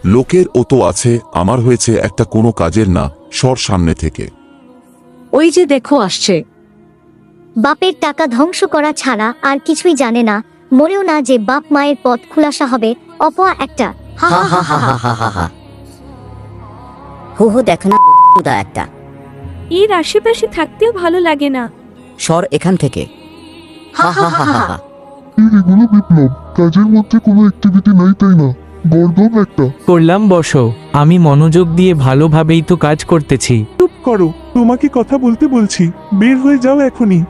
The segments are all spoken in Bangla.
লোকের ও তো আছে, আমার হয়েছে একটা কোনো কাজের না, সর সামনে থেকে। ওই যে দেখো আসছে। বাপের টাকা ধ্বংস করা ছাড়া আর কিছুই জানে না, মরেও না যে বাপ মায়ের পথ খুলাসা হবে, অপয়া একটা। হা হা হা হা হা হা হা হা। হো হো দেখো না উদা একটা। এর আশেপাশে থাকতেও ভালো লাগে না। সর এখান থেকে। হা হা হা হা হা। এগুলো বিপ্লব, কাজের মধ্যে কোনো অ্যাক্টিভিটি নাই তাই না? গর্দভ একটা। করলাম বসো, আমি মনোযোগ দিয়ে ভালোভাবেই তো কাজ করতেছি। চুপ করো, তোমাকে কথা বলতে বলছি, বের হয়ে যাও এখনই।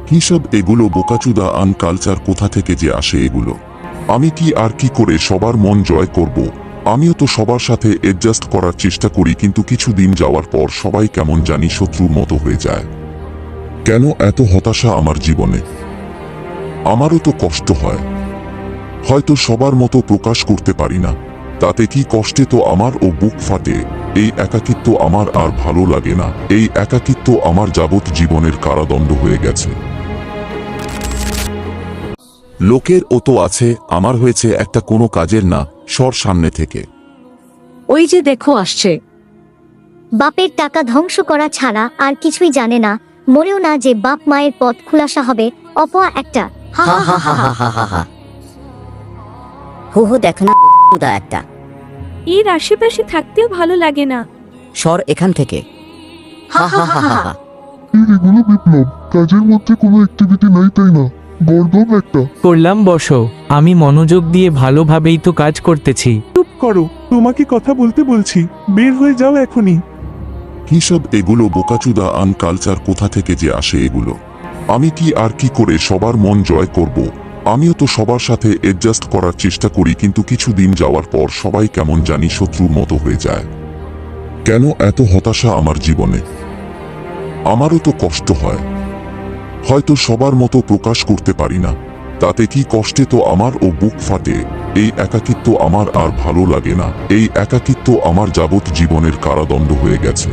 কি সব এগুলো বোকাচুদা কালচার, কোথা থেকে যে আসে এগুলো? আমি কি আর কি করে সবার মন জয় করব? আমিও তো সবার সাথে অ্যাডজাস্ট করার চেষ্টা করি, কিন্তু কিছুদিন যাওয়ার পর সবাই কেমন জানি শত্রুর মতো হয়ে যায়। কেন এত হতাশা আমার জীবনে? আমারও তো কষ্ট হয়, হয়তো সবার মতো প্রকাশ করতে পারি না, তাতে কি কষ্টে তো আমার ও বুক ফাটে। এই একাকিত্ব আমার আর ভালো লাগে না, এই একাকিত্ব আমার যাবত জীবনের কারাদণ্ড হয়ে গেছে। লোকের ও তো আছে, আমার হয়েছে একটা কোনো কাজের না, সর সামনে থেকে। ওই যে দেখো আসছে। বাপের টাকা ধ্বংস করা ছাড়া আর কিছুই জানে না, মরেও না যে বাপ মায়ের পথ খুলাসা হবে, অপয়া একটা। হা হা হা হা হা হা হা হা হা হা হা। হা। হো হো দেখো না উদা একটা। এর আশেপাশে থাকতেও ভালো লাগে না। সর এখান থেকে। হা হা হা হা হা। এগুলো বিপ্লব, কাজের মধ্যে কোনো অ্যাক্টিভিটি নাই তাই না? গর্দভ একটা। করলাম বসো, আমি মনোযোগ দিয়ে ভালোভাবেই তো কাজ করতেছি। চুপ করো, তোমাকে কথা বলতে বলছি, বের হয়ে যাও এখনই। কি সব এগুলো বোকাচুদা কালচার, কোথা থেকে যে আসে এগুলো? আমি কি আর কি করে সবার মন জয় করব? আমিও তো সবার সাথে অ্যাডজাস্ট করার চেষ্টা করি, কিন্তু কিছুদিন যাওয়ার পর সবাই কেমন জানি শত্রুর মতো হয়ে যায়। কেন এত হতাশা আমার জীবনে? আমারও তো কষ্ট হয়, হয়তো সবার মতো প্রকাশ করতে পারি না, তাতে কি কষ্টে তো আমার ও বুক ফাটে। এই একাকিত্ব আমার আর ভালো লাগে না, এই একাকিত্ব আমার যাবত জীবনের কারাদণ্ড হয়ে গেছে।